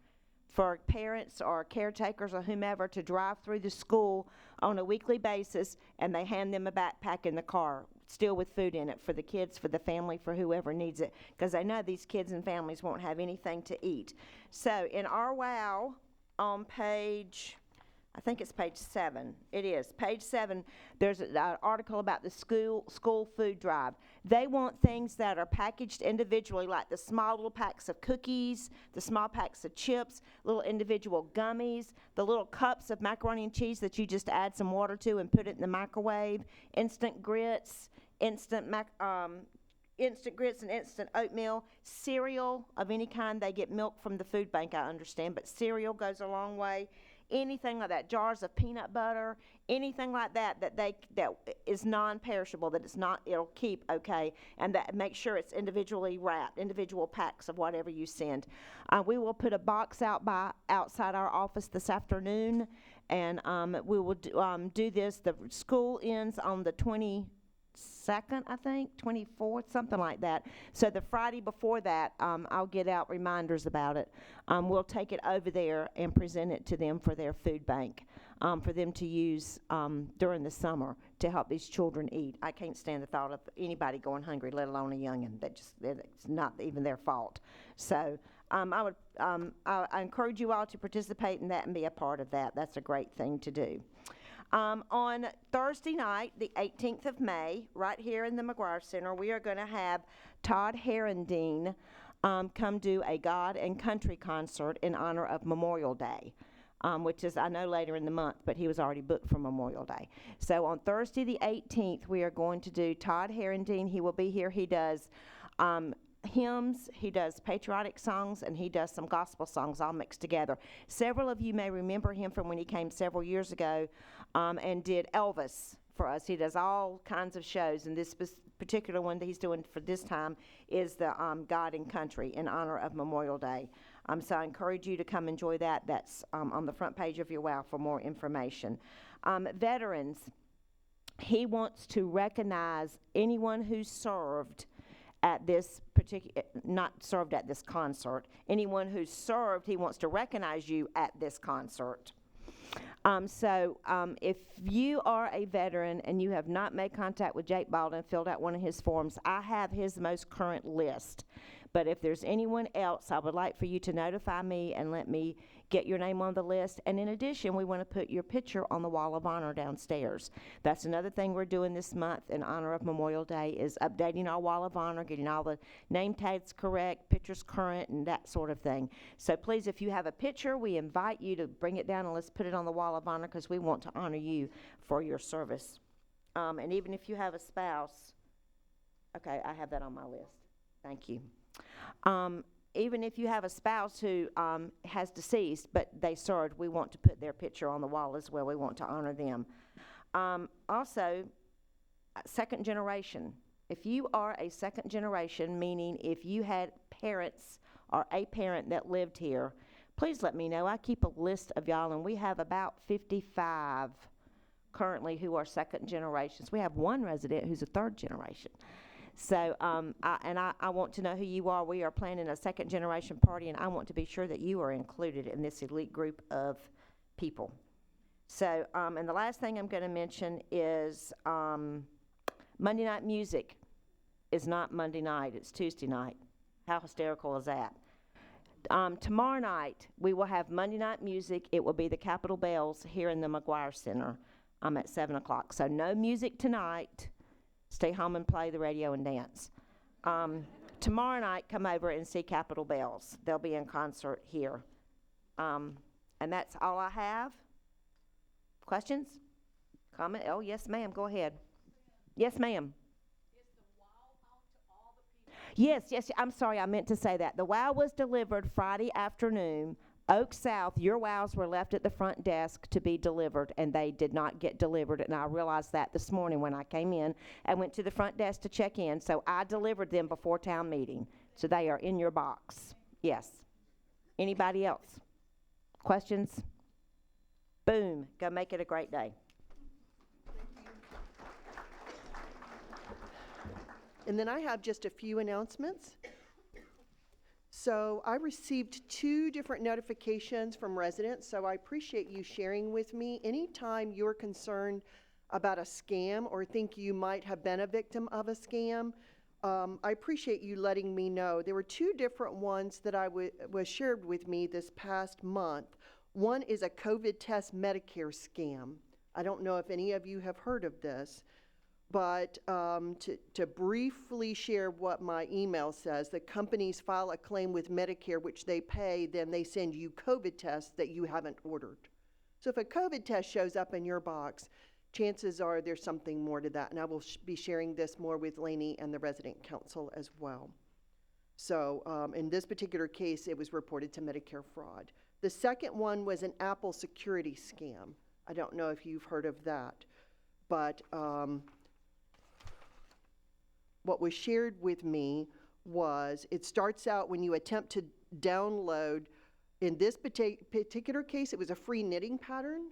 [SPEAKER 20] for parents or caretakers or whomever to drive through the school on a weekly basis, and they hand them a backpack in the car, still with food in it for the kids, for the family, for whoever needs it, because they know these kids and families won't have anything to eat. So in our WOW, on page, I think it's page 7. It is. Page 7, there's an article about the school food drive. They want things that are packaged individually, like the small little packs of cookies, the small packs of chips, little individual gummies, the little cups of macaroni and cheese that you just add some water to and put it in the microwave, instant grits, instant grits and instant oatmeal, cereal of any kind. They get milk from the food bank, I understand, but cereal goes a long way. Anything like that, jars of peanut butter, anything like that that is non-perishable, that it's not, it'll keep okay, and that make sure it's individually wrapped, individual packs of whatever you send. We will put a box outside our office this afternoon, and we will do this. The school ends on the 22nd, I think, 24th, something like that. So the Friday before that, I'll get out reminders about it. We'll take it over there and present it to them for their food bank, for them to use during the summer to help these children eat. I can't stand the thought of anybody going hungry, let alone a youngin'. It's not even their fault. So I encourage you all to participate in that and be a part of that. That's a great thing to do. On Thursday night, the 18th of May, right here in the McGuire Center, we are going to have Todd Herendeen come do a God and Country concert in honor of Memorial Day, which is, I know, later in the month, but he was already booked for Memorial Day. So on Thursday the 18th, we are going to do Todd Herendeen. He will be here. He does hymns, he does patriotic songs, and he does some gospel songs all mixed together. Several of you may remember him from when he came several years ago and did Elvis for us. He does all kinds of shows, and this particular one that he's doing for this time is the God and Country in honor of Memorial Day. So I encourage you to come enjoy that. That's on the front page of your WOW for more information. Veterans, he wants to recognize anyone who served at this particular, not served at this concert. Anyone who served, he wants to recognize you at this concert. If you are a veteran and you have not made contact with Jake Baldwin, filled out one of his forms, I have his most current list. But if there's anyone else, I would like for you to notify me and let me get your name on the list. And in addition, we want to put your picture on the Wall of Honor downstairs. That's another thing we're doing this month in honor of Memorial Day, is updating our Wall of Honor, getting all the name tags correct, pictures current, and that sort of thing. So please, if you have a picture, we invite you to bring it down and let's put it on the Wall of Honor, because we want to honor you for your service. And even if you have a spouse, okay, I have that on my list. Thank you. Even if you have a spouse who has deceased, but they served, we want to put their picture on the wall as well. We want to honor them. Also, second generation. If you are a second generation, meaning if you had parents or a parent that lived here, please let me know. I keep a list of y'all, and we have about 55 currently who are second generations. We have one resident who's a third generation. So, I want to know who you are. We are planning a second generation party, and I want to be sure that you are included in this elite group of people. So, and the last thing I'm going to mention is Monday night music is not Monday night, it's Tuesday night. How hysterical is that? Tomorrow night, we will have Monday night music. It will be the Capitol Bells here in the McGuire Center at 7 o'clock. So no music tonight. Stay home and play the radio and dance. Tomorrow night, come over and see Capitol Bells. They'll be in concert here. And that's all I have. Questions? Comment? Oh, yes, ma'am. Go ahead. Yes, ma'am. Yes, I'm sorry, I meant to say that. The WOW was delivered Friday afternoon. Oak South, your WOWs were left at the front desk to be delivered, and they did not get delivered. And I realized that this morning when I came in and went to the front desk to check in. So I delivered them before town meeting. So they are in your box. Yes. Anybody else? Questions? Boom. Go make it a great day.
[SPEAKER 1] And then I have just a few announcements. So I received 2 different notifications from residents, so I appreciate you sharing with me. Anytime you're concerned about a scam or think you might have been a victim of a scam, I appreciate you letting me know. There were 2 different ones that was shared with me this past month. One is a COVID test Medicare scam. I don't know if any of you have heard of this. But to briefly share what my email says, the companies file a claim with Medicare, which they pay, then they send you COVID tests that you haven't ordered. So if a COVID test shows up in your box, chances are there's something more to that. And I will be sharing this more with Lainey and the resident council as well. So in this particular case, it was reported to Medicare fraud. The second one was an Apple security scam. I don't know if you've heard of that, but what was shared with me was it starts out when you attempt to download. In this particular case, it was a free knitting pattern,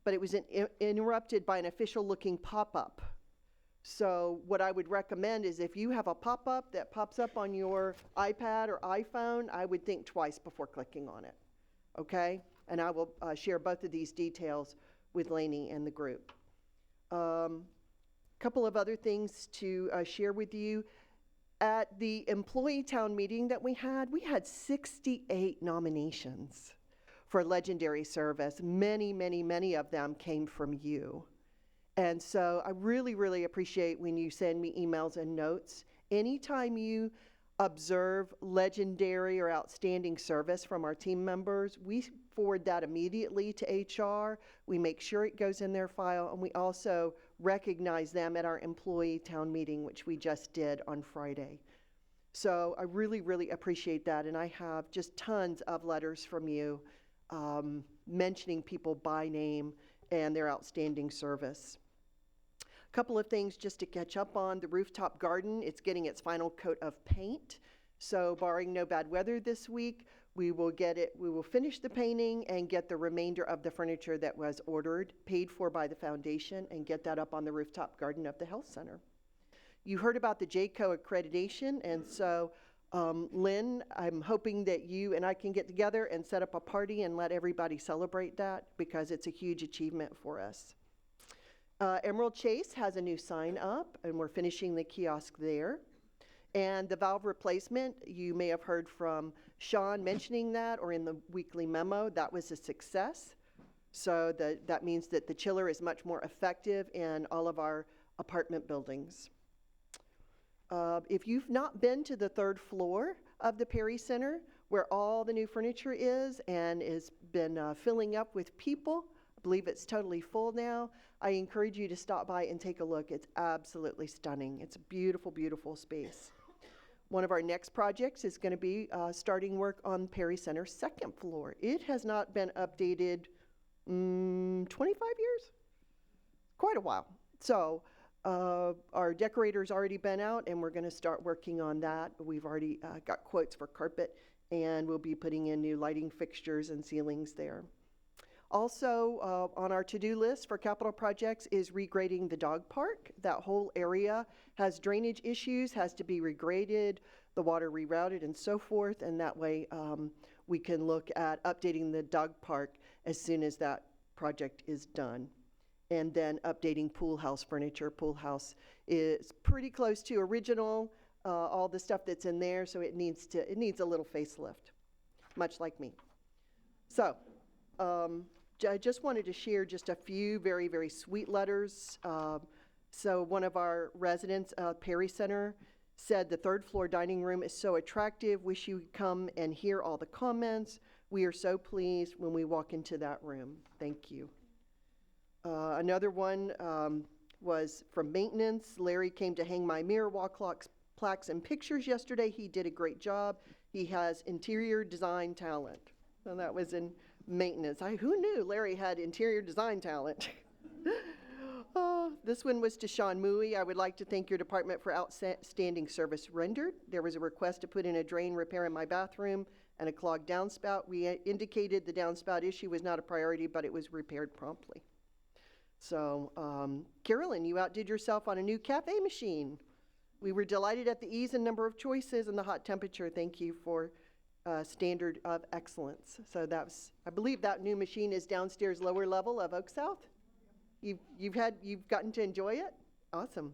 [SPEAKER 1] but it was interrupted by an official-looking pop-up. So what I would recommend is if you have a pop-up that pops up on your iPad or iPhone, I would think twice before clicking on it, okay? And I will share both of these details with Lainey and the group. Couple of other things to share with you. At the employee town meeting that we had 68 nominations for legendary service. Many, many, many of them came from you. And so I really, really appreciate when you send me emails and notes. Anytime you observe legendary or outstanding service from our team members, we forward that immediately to HR. We make sure it goes in their file, and we also recognize them at our employee town meeting, which we just did on Friday. So I really, really appreciate that, and I have just tons of letters from you mentioning people by name and their outstanding service. A couple of things just to catch up on. The rooftop garden, it's getting its final coat of paint. So barring no bad weather this week, we will finish the painting and get the remainder of the furniture that was ordered, paid for by the foundation, and get that up on the rooftop garden of the health center. You heard about the JCO accreditation, and so Lynn, I'm hoping that you and I can get together and set up a party and let everybody celebrate that, because it's a huge achievement for us. Emerald Chase has a new sign up, and we're finishing the kiosk there. And the valve replacement, you may have heard from Sean mentioning that, or in the weekly memo, that was a success. So that means that the chiller is much more effective in all of our apartment buildings. If you've not been to the 3rd floor of the Perry Center, where all the new furniture is and has been filling up with people, I believe it's totally full now, I encourage you to stop by and take a look. It's absolutely stunning. It's a beautiful, beautiful space. One of our next projects is going to be starting work on Perry Center's 2nd floor. It has not been updated 25 years? Quite a while. So our decorator's already been out, and we're going to start working on that. We've already got quotes for carpet, and we'll be putting in new lighting fixtures and ceilings there. Also, on our to-do list for capital projects is regrading the dog park. That whole area has drainage issues, has to be regraded, the water rerouted, and so forth, and that way we can look at updating the dog park as soon as that project is done. And then updating pool house furniture. Pool house is pretty close to original, all the stuff that's in there, so it needs a little facelift, much like me. So, I just wanted to share just a few very, very sweet letters. So one of our residents, Perry Center, said the 3rd floor dining room is so attractive. Wish you could come and hear all the comments. We are so pleased when we walk into that room. Thank you. Another one was from maintenance. Larry came to hang my mirror wall clocks, plaques, and pictures yesterday. He did a great job. He has interior design talent. So that was in maintenance. Who knew Larry had interior design talent? This one was to Sean Mui. I would like to thank your department for outstanding service rendered. There was a request to put in a drain repair in my bathroom and a clogged downspout. We indicated the downspout issue was not a priority, but it was repaired promptly. So, Carolyn, you outdid yourself on a new cafe machine. We were delighted at the ease and number of choices and the hot temperature. Thank you for standard of excellence. So I believe that new machine is downstairs lower level of Oak South. You've gotten to enjoy it? Awesome.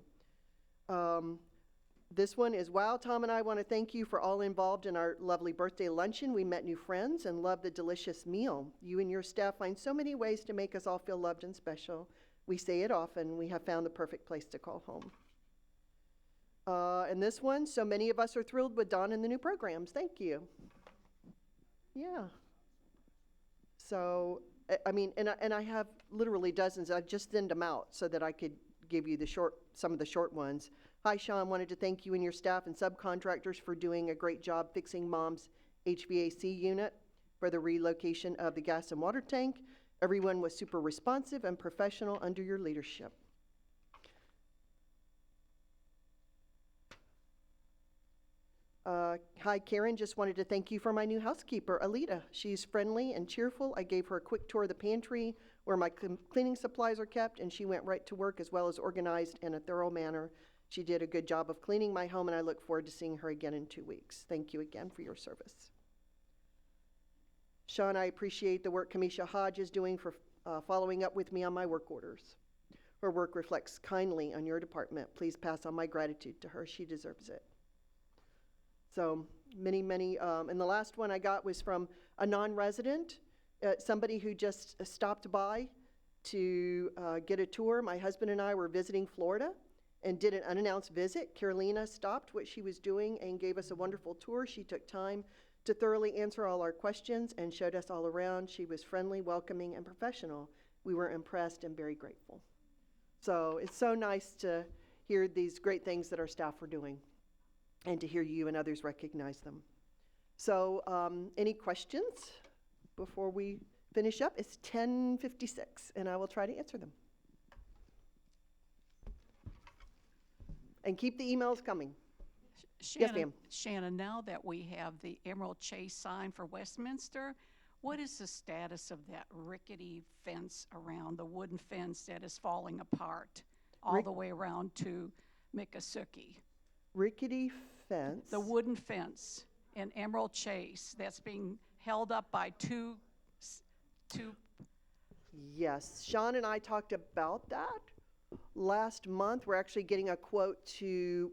[SPEAKER 1] This one is, wow, Tom and I want to thank you for all involved in our lovely birthday luncheon. We met new friends and loved the delicious meal. You and your staff find so many ways to make us all feel loved and special. We say it often, we have found the perfect place to call home. And this one, so many of us are thrilled with Dawn and the new programs. Thank you. Yeah. So, I mean, and I have literally dozens. I've just thinned them out so that I could give you some of the short ones. Hi, Sean. Wanted to thank you and your staff and subcontractors for doing a great job fixing Mom's HVAC unit for the relocation of the gas and water tank. Everyone was super responsive and professional under your leadership. Hi, Karen. Just wanted to thank you for my new housekeeper, Alita. She's friendly and cheerful. I gave her a quick tour of the pantry where my cleaning supplies are kept, and she went right to work as well as organized in a thorough manner. She did a good job of cleaning my home, and I look forward to seeing her again in 2 weeks. Thank you again for your service. Sean, I appreciate the work Kamisha Hodge is doing for following up with me on my work orders. Her work reflects kindly on your department. Please pass on my gratitude to her. She deserves it. So many, and the last one I got was from a non-resident, somebody who just stopped by to get a tour. My husband and I were visiting Florida and did an unannounced visit. Carolina stopped what she was doing and gave us a wonderful tour. She took time to thoroughly answer all our questions and showed us all around. She was friendly, welcoming, and professional. We were impressed and very grateful. So it's so nice to hear these great things that our staff are doing and to hear you and others recognize them. So any questions before we finish up? It's 10:56, and I will try to answer them. And keep the emails coming. Yes, ma'am.
[SPEAKER 21] Shannon, now that we have the Emerald Chase sign for Westminster, what is the status of that rickety fence around, the wooden fence that is falling apart all the way around to Miccosukee?
[SPEAKER 1] Rickety fence?
[SPEAKER 21] The wooden fence in Emerald Chase that's being held up by two.
[SPEAKER 1] Yes, Sean and I talked about that last month. We're actually getting a quote to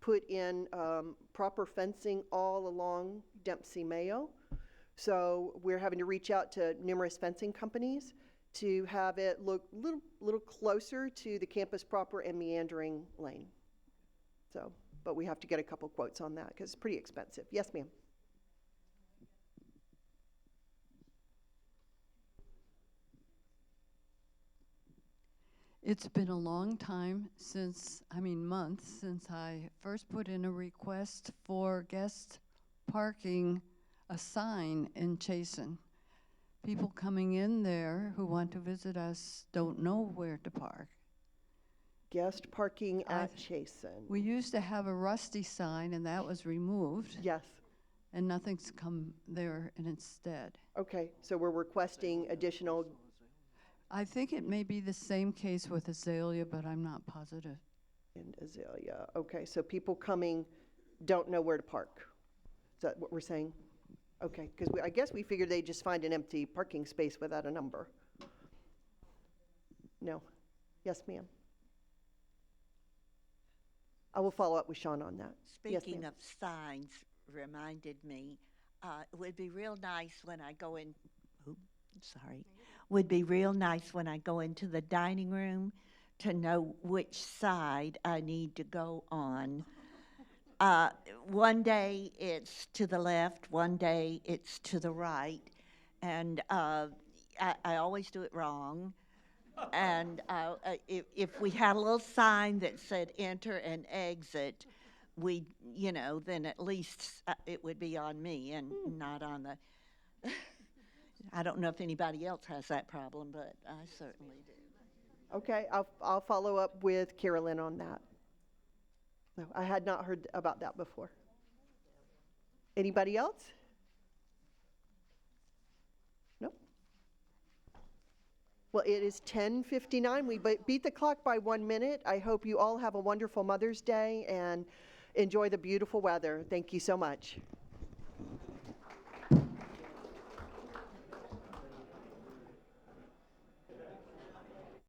[SPEAKER 1] put in proper fencing all along Dempsey Mayo. So we're having to reach out to numerous fencing companies to have it look little closer to the campus proper and meandering lane. So, but we have to get a couple quotes on that because it's pretty expensive. Yes, ma'am.
[SPEAKER 22] It's been a long time months since I first put in a request for guest parking, a sign in Chasen. People coming in there who want to visit us don't know where to park.
[SPEAKER 1] Guest parking at Chasen.
[SPEAKER 22] We used to have a rusty sign, and that was removed.
[SPEAKER 1] Yes.
[SPEAKER 22] And nothing's come there instead.
[SPEAKER 1] Okay, so we're requesting additional.
[SPEAKER 22] I think it may be the same case with Azalea, but I'm not positive.
[SPEAKER 1] And Azalea. Okay, so people coming don't know where to park. Is that what we're saying? Okay, because I guess we figured they'd just find an empty parking space without a number. No. Yes, ma'am. I will follow up with Sean on that.
[SPEAKER 23] Speaking of signs reminded me, it would be real nice when I go in, would be real nice when I go into the dining room to know which side I need to go on. One day it's to the left, one day it's to the right, and I always do it wrong. And if we had a little sign that said enter and exit, then at least it would be on me and not on the, I don't know if anybody else has that problem, but I certainly do.
[SPEAKER 1] Okay, I'll follow up with Carolyn on that. No, I had not heard about that before. Anybody else? No? Well, it is 10:59. We beat the clock by 1 minute. I hope you all have a wonderful Mother's Day and enjoy the beautiful weather. Thank you so much.